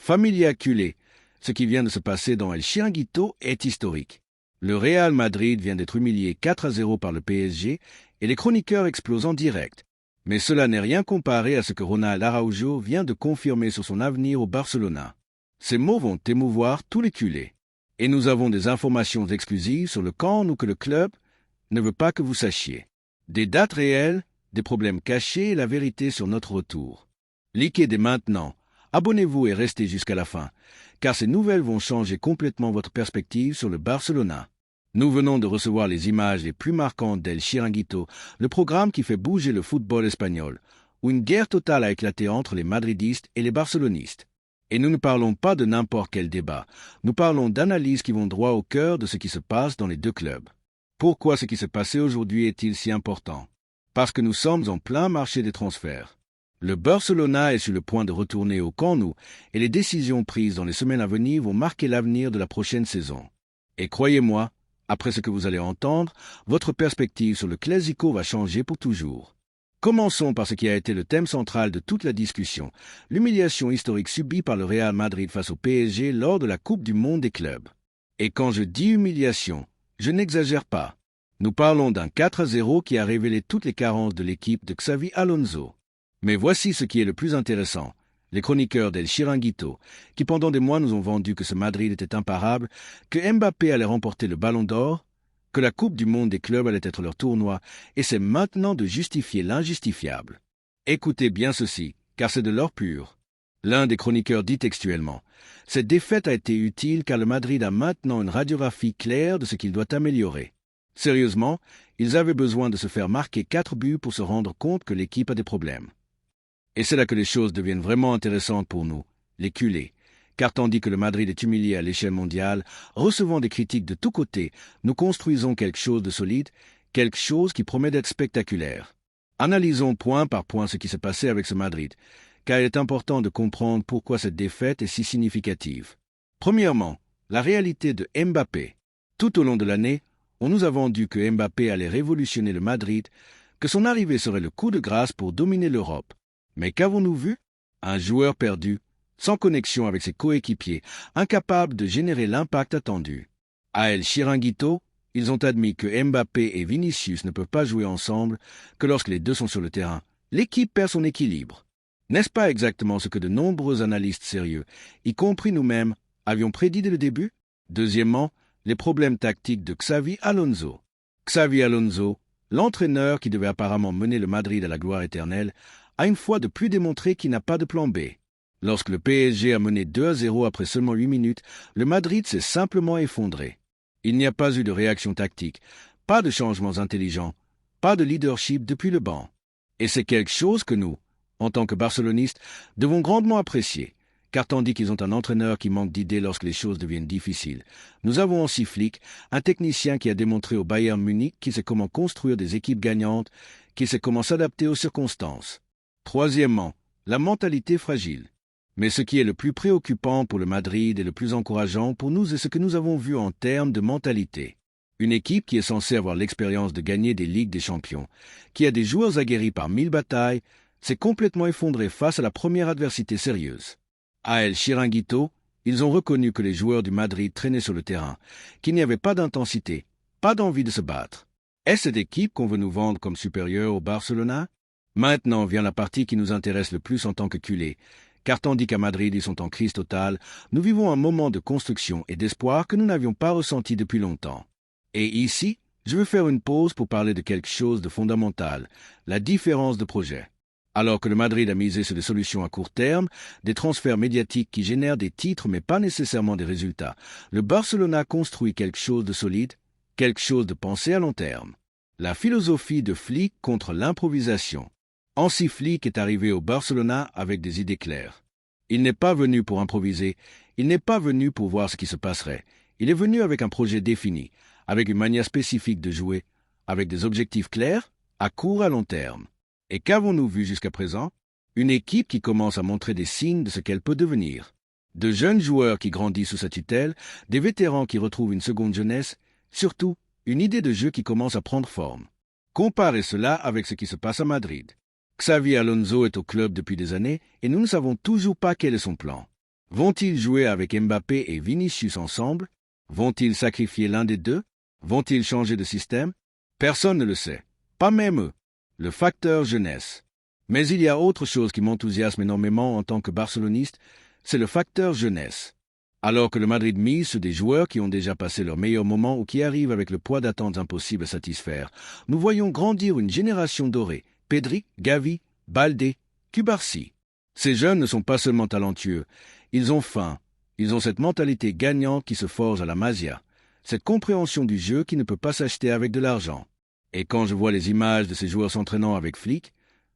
Familia culé, ce qui vient de se passer dans El Chiringuito est historique. Le Real Madrid vient d'être humilié 4-0 par le PSG et les chroniqueurs explosent en direct. Mais cela n'est rien comparé à ce que Ronald Araujo vient de confirmer sur son avenir au Barcelona. Ces mots vont émouvoir tous les culés. Et nous avons des informations exclusives sur le camp ou que le club ne veut pas que vous sachiez. Des dates réelles, des problèmes cachés et la vérité sur notre retour. Likez dès maintenant, abonnez-vous et restez jusqu'à la fin, car ces nouvelles vont changer complètement votre perspective sur le Barcelona. Nous venons de recevoir les images les plus marquantes d'El Chiringuito, le programme qui fait bouger le football espagnol, où une guerre totale a éclaté entre les madridistes et les barcelonistes. Et nous ne parlons pas de n'importe quel débat, nous parlons d'analyses qui vont droit au cœur de ce qui se passe dans les deux clubs. Pourquoi ce qui s'est passé aujourd'hui est-il si important? Parce que nous sommes en plein marché des transferts. Le Barcelona est sur le point de retourner au Camp Nou et les décisions prises dans les semaines à venir vont marquer l'avenir de la prochaine saison. Et croyez-moi, après ce que vous allez entendre, votre perspective sur le Clásico va changer pour toujours. Commençons par ce qui a été le thème central de toute la discussion, l'humiliation historique subie par le Real Madrid face au PSG lors de la Coupe du Monde des clubs. Et quand je dis humiliation, je n'exagère pas. Nous parlons d'un 4-0 qui a révélé toutes les carences de l'équipe de Xavi Alonso. Mais voici ce qui est le plus intéressant. Les chroniqueurs d'El Chiringuito, qui pendant des mois nous ont vendu que ce Madrid était imparable, que Mbappé allait remporter le Ballon d'Or, que la Coupe du Monde des clubs allait être leur tournoi, et c'est maintenant de justifier l'injustifiable. Écoutez bien ceci, car c'est de l'or pur. L'un des chroniqueurs dit textuellement « Cette défaite a été utile car le Madrid a maintenant une radiographie claire de ce qu'il doit améliorer. » Sérieusement, ils avaient besoin de se faire marquer 4 buts pour se rendre compte que l'équipe a des problèmes. Et c'est là que les choses deviennent vraiment intéressantes pour nous, les culés, car tandis que le Madrid est humilié à l'échelle mondiale, recevant des critiques de tous côtés, nous construisons quelque chose de solide, quelque chose qui promet d'être spectaculaire. Analysons point par point ce qui s'est passé avec ce Madrid, car il est important de comprendre pourquoi cette défaite est si significative. Premièrement, la réalité de Mbappé. Tout au long de l'année, on nous a vendu que Mbappé allait révolutionner le Madrid, que son arrivée serait le coup de grâce pour dominer l'Europe. Mais qu'avons-nous vu? Un joueur perdu, sans connexion avec ses coéquipiers, incapable de générer l'impact attendu. À El Chiringuito, ils ont admis que Mbappé et Vinicius ne peuvent pas jouer ensemble, que lorsque les deux sont sur le terrain, l'équipe perd son équilibre. N'est-ce pas exactement ce que de nombreux analystes sérieux, y compris nous-mêmes, avions prédit dès le début? Deuxièmement, les problèmes tactiques de Xavi Alonso. Xavi Alonso, l'entraîneur qui devait apparemment mener le Madrid à la gloire éternelle, a une fois de plus démontré qu'il n'a pas de plan B. Lorsque le PSG a mené 2-0 après seulement 8 minutes, le Madrid s'est simplement effondré. Il n'y a pas eu de réaction tactique, pas de changements intelligents, pas de leadership depuis le banc. Et c'est quelque chose que nous, en tant que barcelonistes, devons grandement apprécier, car tandis qu'ils ont un entraîneur qui manque d'idées lorsque les choses deviennent difficiles, nous avons aussi Flick, un technicien qui a démontré au Bayern Munich qu'il sait comment construire des équipes gagnantes, qu'il sait comment s'adapter aux circonstances. Troisièmement, la mentalité fragile. Mais ce qui est le plus préoccupant pour le Madrid et le plus encourageant pour nous est ce que nous avons vu en termes de mentalité. Une équipe qui est censée avoir l'expérience de gagner des Ligues des Champions, qui a des joueurs aguerris par 1000 batailles, s'est complètement effondrée face à la première adversité sérieuse. À El Chiringuito, ils ont reconnu que les joueurs du Madrid traînaient sur le terrain, qu'il n'y avait pas d'intensité, pas d'envie de se battre. Est-ce cette équipe qu'on veut nous vendre comme supérieure au Barcelona? Maintenant vient la partie qui nous intéresse le plus en tant que culés, car tandis qu'à Madrid ils sont en crise totale, nous vivons un moment de construction et d'espoir que nous n'avions pas ressenti depuis longtemps. Et ici, je veux faire une pause pour parler de quelque chose de fondamental, la différence de projet. Alors que le Madrid a misé sur des solutions à court terme, des transferts médiatiques qui génèrent des titres mais pas nécessairement des résultats, le Barcelona construit quelque chose de solide, quelque chose de pensé à long terme. La philosophie de Flick contre l'improvisation. Hansi Flick est arrivé au Barcelona avec des idées claires. Il n'est pas venu pour improviser, il n'est pas venu pour voir ce qui se passerait. Il est venu avec un projet défini, avec une manière spécifique de jouer, avec des objectifs clairs, à court et à long terme. Et qu'avons-nous vu jusqu'à présent? Une équipe qui commence à montrer des signes de ce qu'elle peut devenir. De jeunes joueurs qui grandissent sous sa tutelle, des vétérans qui retrouvent une seconde jeunesse, surtout une idée de jeu qui commence à prendre forme. Comparez cela avec ce qui se passe à Madrid. Xavi Alonso est au club depuis des années et nous ne savons toujours pas quel est son plan. Vont-ils jouer avec Mbappé et Vinicius ensemble? Vont-ils sacrifier l'un des deux? Vont-ils changer de système? Personne ne le sait, pas même eux. Le facteur jeunesse. Mais il y a autre chose qui m'enthousiasme énormément en tant que barceloniste, c'est le facteur jeunesse. Alors que le Madrid mise sur des joueurs qui ont déjà passé leur meilleur moment ou qui arrivent avec le poids d'attentes impossibles à satisfaire, nous voyons grandir une génération dorée, Pedri, Gavi, Baldé, Cubarsí. Ces jeunes ne sont pas seulement talentueux, ils ont faim, ils ont cette mentalité gagnante qui se forge à la Masia, cette compréhension du jeu qui ne peut pas s'acheter avec de l'argent. Et quand je vois les images de ces joueurs s'entraînant avec Flick,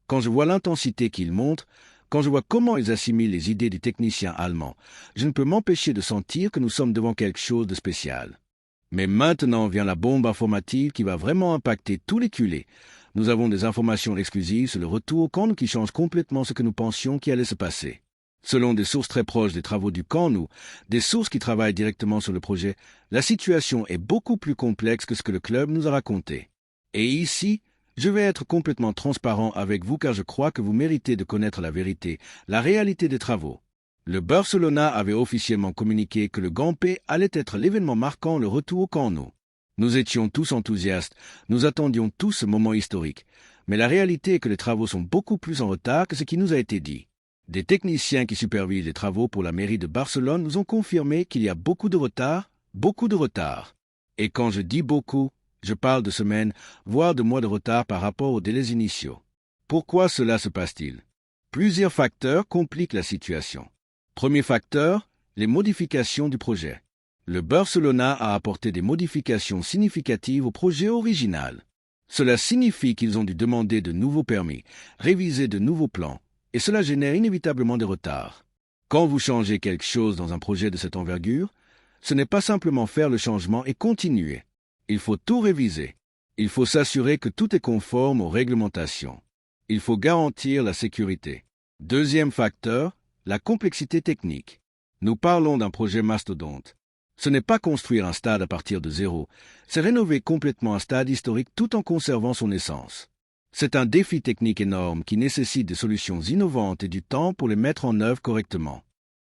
quand je vois l'intensité qu'ils montrent, quand je vois comment ils assimilent les idées du technicien allemand, je ne peux m'empêcher de sentir que nous sommes devant quelque chose de spécial. Mais maintenant vient la bombe informative qui va vraiment impacter tous les culés. Nous avons des informations exclusives sur le retour au Camp Nou qui change complètement ce que nous pensions qui allait se passer. Selon des sources très proches des travaux du Camp Nou, des sources qui travaillent directement sur le projet, la situation est beaucoup plus complexe que ce que le club nous a raconté. Et ici, je vais être complètement transparent avec vous car je crois que vous méritez de connaître la vérité, la réalité des travaux. Le Barcelona avait officiellement communiqué que le Gampe allait être l'événement marquant le retour au Camp Nou. Nous étions tous enthousiastes, nous attendions tous ce moment historique, mais la réalité est que les travaux sont beaucoup plus en retard que ce qui nous a été dit. Des techniciens qui supervisent les travaux pour la mairie de Barcelone nous ont confirmé qu'il y a beaucoup de retard. Et quand je dis beaucoup, je parle de semaines, voire de mois de retard par rapport aux délais initiaux. Pourquoi cela se passe-t-il? Plusieurs facteurs compliquent la situation. Premier facteur, les modifications du projet. Le Barcelona a apporté des modifications significatives au projet original. Cela signifie qu'ils ont dû demander de nouveaux permis, réviser de nouveaux plans, et cela génère inévitablement des retards. Quand vous changez quelque chose dans un projet de cette envergure, ce n'est pas simplement faire le changement et continuer. Il faut tout réviser. Il faut s'assurer que tout est conforme aux réglementations. Il faut garantir la sécurité. Deuxième facteur, la complexité technique. Nous parlons d'un projet mastodonte. Ce n'est pas construire un stade à partir de zéro, c'est rénover complètement un stade historique tout en conservant son essence. C'est un défi technique énorme qui nécessite des solutions innovantes et du temps pour les mettre en œuvre correctement.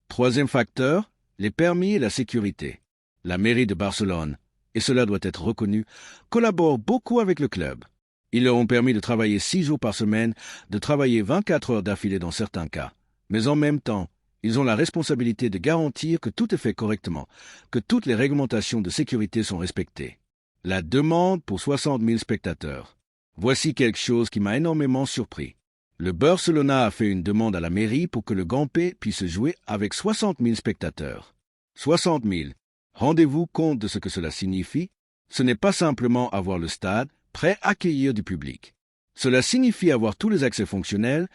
Troisième facteur, les permis et la sécurité. La mairie de Barcelone, et cela doit être reconnu, collabore beaucoup avec le club. Ils leur ont permis de travailler 6 jours par semaine, de travailler 24 heures d'affilée dans certains cas. Mais en même temps, ils ont la responsabilité de garantir que tout est fait correctement, que toutes les réglementations de sécurité sont respectées. La demande pour 60 000 spectateurs. Voici quelque chose qui m'a énormément surpris. Le Barcelona a fait une demande à la mairie pour que le Gampe puisse jouer avec 60 000 spectateurs. 60 000. Rendez-vous compte de ce que cela signifie? Ce n'est pas simplement avoir le stade prêt à accueillir du public. Cela signifie avoir tous les accès fonctionnels,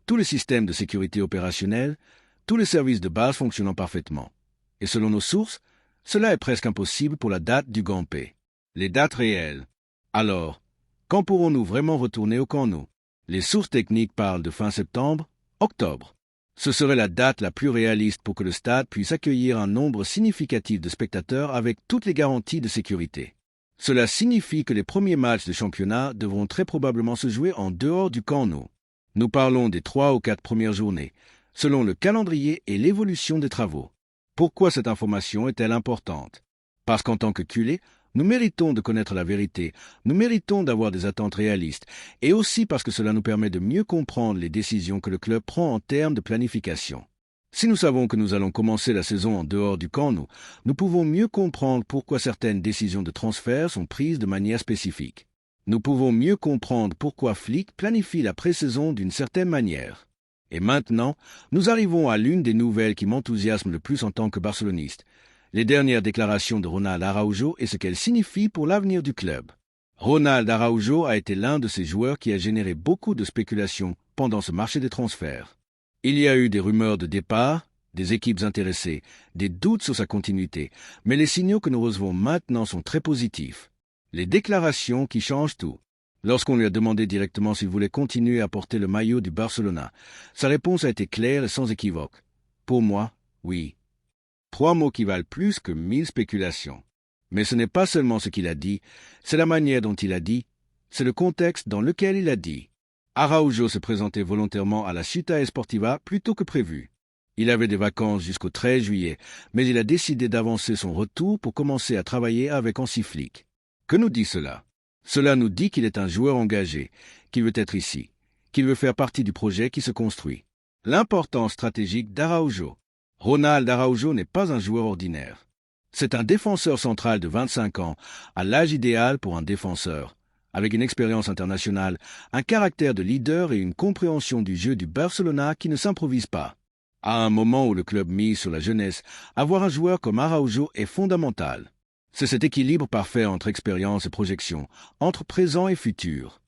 tous les systèmes de sécurité opérationnels, tous les services de base fonctionnant parfaitement. Et selon nos sources, cela est presque impossible pour la date du Gampe. Les dates réelles. Alors, quand pourrons-nous vraiment retourner au Camp Nou? Les sources techniques parlent de fin septembre, octobre. Ce serait la date la plus réaliste pour que le stade puisse accueillir un nombre significatif de spectateurs avec toutes les garanties de sécurité. Cela signifie que les premiers matchs de championnat devront très probablement se jouer en dehors du Camp Nou. Nous parlons des 3 ou 4 premières journées, selon le calendrier et l'évolution des travaux. Pourquoi cette information est-elle importante? Parce qu'en tant que culés, nous méritons de connaître la vérité, nous méritons d'avoir des attentes réalistes, et aussi parce que cela nous permet de mieux comprendre les décisions que le club prend en termes de planification. Si nous savons que nous allons commencer la saison en dehors du Camp Nou, nous pouvons mieux comprendre pourquoi certaines décisions de transfert sont prises de manière spécifique. Nous pouvons mieux comprendre pourquoi Flick planifie la pré-saison d'une certaine manière. Et maintenant, nous arrivons à l'une des nouvelles qui m'enthousiasme le plus en tant que barceloniste. Les dernières déclarations de Ronald Araujo et ce qu'elles signifient pour l'avenir du club. Ronald Araujo a été l'un de ces joueurs qui a généré beaucoup de spéculations pendant ce marché des transferts. Il y a eu des rumeurs de départ, des équipes intéressées, des doutes sur sa continuité, mais les signaux que nous recevons maintenant sont très positifs. Les déclarations qui changent tout. Lorsqu'on lui a demandé directement s'il voulait continuer à porter le maillot du Barcelona, sa réponse a été claire et sans équivoque. Pour moi, oui. 3 mots qui valent plus que 1000 spéculations. Mais ce n'est pas seulement ce qu'il a dit, c'est la manière dont il a dit, c'est le contexte dans lequel il a dit. Araujo se présentait volontairement à la Ciutat Esportiva plus tôt que prévu. Il avait des vacances jusqu'au 13 juillet, mais il a décidé d'avancer son retour pour commencer à travailler avec Hansi Flick. Que nous dit cela? Cela nous dit qu'il est un joueur engagé, qu'il veut être ici, qu'il veut faire partie du projet qui se construit. L'importance stratégique d'Araujo. Ronald Araujo n'est pas un joueur ordinaire. C'est un défenseur central de 25 ans, à l'âge idéal pour un défenseur, avec une expérience internationale, un caractère de leader et une compréhension du jeu du Barcelona qui ne s'improvise pas. À un moment où le club mise sur la jeunesse, avoir un joueur comme Araujo est fondamental. C'est cet équilibre parfait entre expérience et projection, entre présent et futur.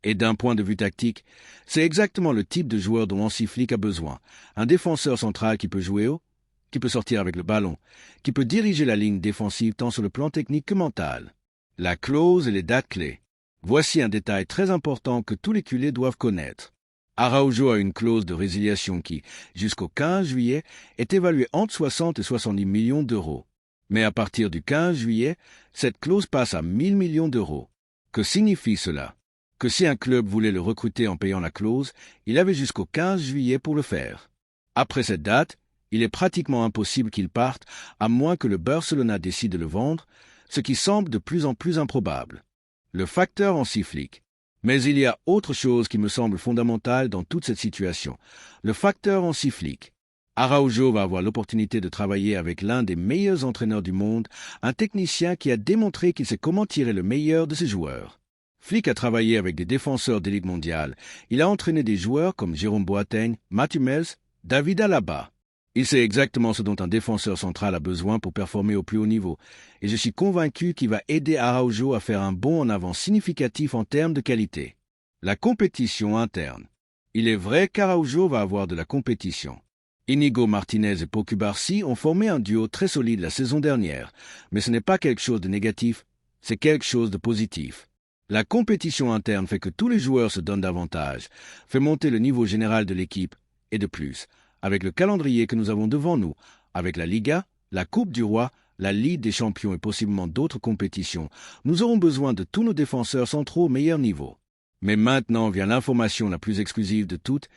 Et d'un point de vue tactique, c'est exactement le type de joueur dont Hansi Flick a besoin. Un défenseur central qui peut jouer haut, qui peut sortir avec le ballon, qui peut diriger la ligne défensive tant sur le plan technique que mental. La clause et les dates clés. Voici un détail très important que tous les culés doivent connaître. Araujo a une clause de résiliation qui, jusqu'au 15 juillet, est évaluée entre 60 et 70 millions d'euros. Mais à partir du 15 juillet, cette clause passe à 1000 millions d'euros. Que signifie cela? Que si un club voulait le recruter en payant la clause, il avait jusqu'au 15 juillet pour le faire. Après cette date, il est pratiquement impossible qu'il parte, à moins que le Barcelona décide de le vendre, ce qui semble de plus en plus improbable. Le facteur Hansi Flick. Mais il y a autre chose qui me semble fondamentale dans toute cette situation. Le facteur Hansi Flick. Araujo va avoir l'opportunité de travailler avec l'un des meilleurs entraîneurs du monde, un technicien qui a démontré qu'il sait comment tirer le meilleur de ses joueurs. Flick a travaillé avec des défenseurs d'élite mondiale. Il a entraîné des joueurs comme Jérôme Boateng, Mathieu Mels, David Alaba. Il sait exactement ce dont un défenseur central a besoin pour performer au plus haut niveau, et je suis convaincu qu'il va aider Araujo à faire un bond en avant significatif en termes de qualité. La compétition interne. Il est vrai qu'Araujo va avoir de la compétition. Inigo Martinez et Pau Cubarsí ont formé un duo très solide la saison dernière, mais ce n'est pas quelque chose de négatif, c'est quelque chose de positif. La compétition interne fait que tous les joueurs se donnent davantage, fait monter le niveau général de l'équipe, et de plus, avec le calendrier que nous avons devant nous, avec la Liga, la Coupe du Roi, la Ligue des Champions et possiblement d'autres compétitions, nous aurons besoin de tous nos défenseurs centraux au meilleur niveau. Mais maintenant vient l'information la plus exclusive de toutes,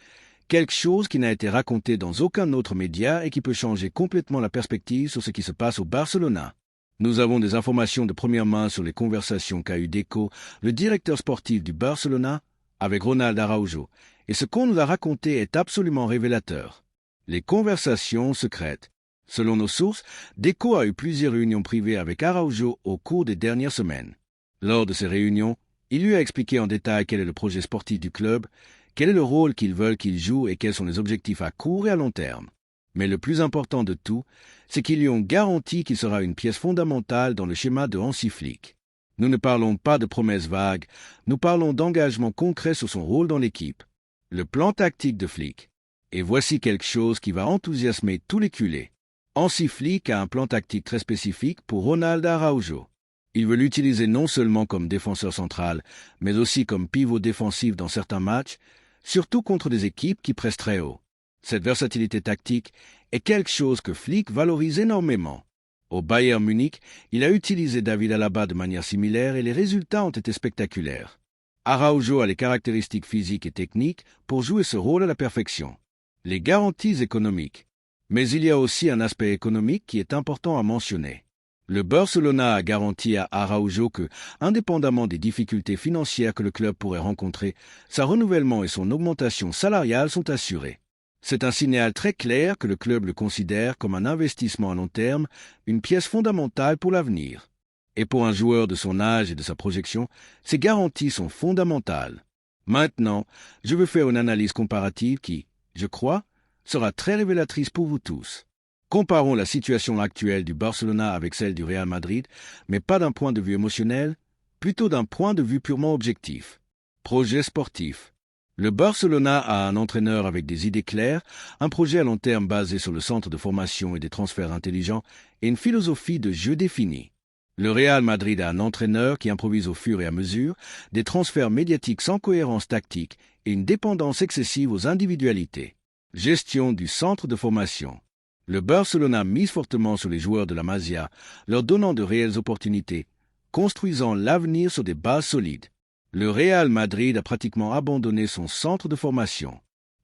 quelque chose qui n'a été raconté dans aucun autre média et qui peut changer complètement la perspective sur ce qui se passe au Barcelona. Nous avons des informations de première main sur les conversations qu'a eu Deco, le directeur sportif du Barcelona, avec Ronald Araujo, et ce qu'on nous a raconté est absolument révélateur. Les conversations secrètes. Selon nos sources, Deco a eu plusieurs réunions privées avec Araujo au cours des dernières semaines. Lors de ces réunions, il lui a expliqué en détail quel est le projet sportif du club, quel est le rôle qu'ils veulent qu'il joue et quels sont les objectifs à court et à long terme. Mais le plus important de tout, c'est qu'ils lui ont garanti qu'il sera une pièce fondamentale dans le schéma de Hansi Flick. Nous ne parlons pas de promesses vagues, nous parlons d'engagement concret sur son rôle dans l'équipe. Le plan tactique de Flick. Et voici quelque chose qui va enthousiasmer tous les culés. Hansi Flick a un plan tactique très spécifique pour Ronald Araujo. Il veut l'utiliser non seulement comme défenseur central, mais aussi comme pivot défensif dans certains matchs, surtout contre des équipes qui pressent très haut. Cette versatilité tactique est quelque chose que Flick valorise énormément. Au Bayern Munich, il a utilisé David Alaba de manière similaire et les résultats ont été spectaculaires. Araujo a les caractéristiques physiques et techniques pour jouer ce rôle à la perfection. Les garanties économiques. Mais il y a aussi un aspect économique qui est important à mentionner. Le Barcelona a garanti à Araujo que, indépendamment des difficultés financières que le club pourrait rencontrer, sa renouvellement et son augmentation salariale sont assurés. C'est un signal très clair que le club le considère comme un investissement à long terme, une pièce fondamentale pour l'avenir. Et pour un joueur de son âge et de sa projection, ces garanties sont fondamentales. Maintenant, je veux faire une analyse comparative qui, je crois, sera très révélatrice pour vous tous. Comparons la situation actuelle du Barcelona avec celle du Real Madrid, mais pas d'un point de vue émotionnel, plutôt d'un point de vue purement objectif. Projet sportif. Le Barcelona a un entraîneur avec des idées claires, un projet à long terme basé sur le centre de formation et des transferts intelligents et une philosophie de jeu définie. Le Real Madrid a un entraîneur qui improvise au fur et à mesure, des transferts médiatiques sans cohérence tactique et une dépendance excessive aux individualités. Gestion du centre de formation. Le Barcelona mise fortement sur les joueurs de la Masia, leur donnant de réelles opportunités, construisant l'avenir sur des bases solides. Le Real Madrid a pratiquement abandonné son centre de formation.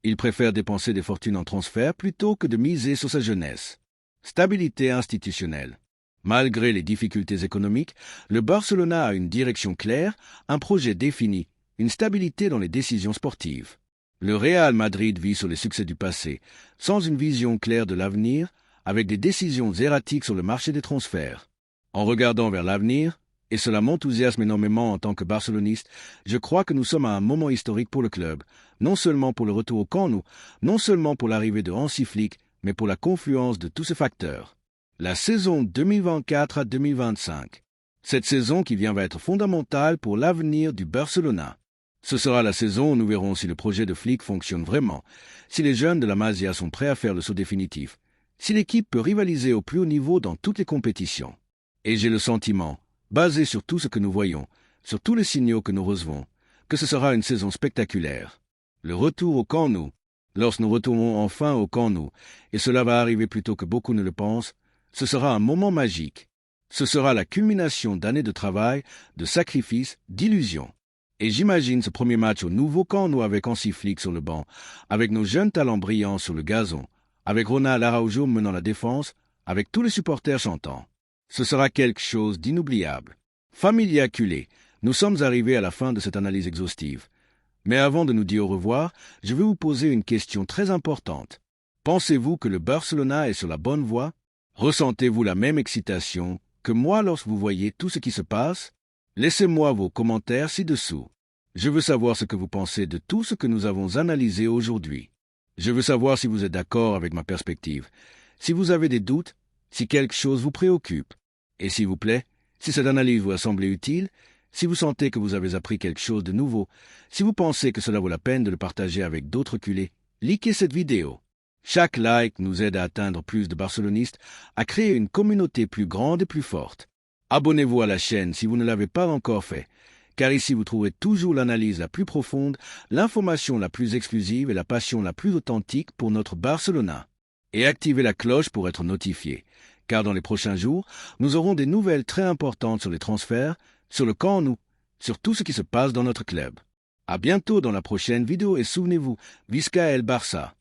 Il préfère dépenser des fortunes en transfert plutôt que de miser sur sa jeunesse. Stabilité institutionnelle. Malgré les difficultés économiques, le Barcelona a une direction claire, un projet défini, une stabilité dans les décisions sportives. Le Real Madrid vit sur les succès du passé, sans une vision claire de l'avenir, avec des décisions erratiques sur le marché des transferts. En regardant vers l'avenir, et cela m'enthousiasme énormément en tant que barceloniste, je crois que nous sommes à un moment historique pour le club, non seulement pour le retour au Camp Nou, non seulement pour l'arrivée de Hansi Flick, mais pour la confluence de tous ces facteurs. La saison 2024 à 2025. Cette saison qui vient va être fondamentale pour l'avenir du Barcelona. Ce sera la saison où nous verrons si le projet de Flick fonctionne vraiment, si les jeunes de la Masia sont prêts à faire le saut définitif, si l'équipe peut rivaliser au plus haut niveau dans toutes les compétitions. Et j'ai le sentiment, basé sur tout ce que nous voyons, sur tous les signaux que nous recevons, que ce sera une saison spectaculaire. Le retour au Camp Nou. Lorsque nous retournerons enfin au Camp Nou, et cela va arriver plus tôt que beaucoup ne le pensent, ce sera un moment magique. Ce sera la culmination d'années de travail, de sacrifices, d'illusions. Et j'imagine ce premier match au nouveau Camp Nou avec Hansi Flick sur le banc, avec nos jeunes talents brillants sur le gazon, avec Ronald Araujo menant la défense, avec tous les supporters chantant. Ce sera quelque chose d'inoubliable. Famille acculée, nous sommes arrivés à la fin de cette analyse exhaustive. Mais avant de nous dire au revoir, je vais vous poser une question très importante. Pensez-vous que le Barcelona est sur la bonne voie? Ressentez-vous la même excitation que moi lorsque vous voyez tout ce qui se passe? Laissez-moi vos commentaires ci-dessous. Je veux savoir ce que vous pensez de tout ce que nous avons analysé aujourd'hui. Je veux savoir si vous êtes d'accord avec ma perspective, si vous avez des doutes, si quelque chose vous préoccupe. Et s'il vous plaît, si cette analyse vous a semblé utile, si vous sentez que vous avez appris quelque chose de nouveau, si vous pensez que cela vaut la peine de le partager avec d'autres culés, likez cette vidéo. Chaque like nous aide à atteindre plus de barcelonistes, à créer une communauté plus grande et plus forte. Abonnez-vous à la chaîne si vous ne l'avez pas encore fait, car ici vous trouverez toujours l'analyse la plus profonde, l'information la plus exclusive et la passion la plus authentique pour notre Barcelona. Et activez la cloche pour être notifié, car dans les prochains jours, nous aurons des nouvelles très importantes sur les transferts, sur le Camp Nou, sur tout ce qui se passe dans notre club. À bientôt dans la prochaine vidéo et souvenez-vous, Visca el Barça.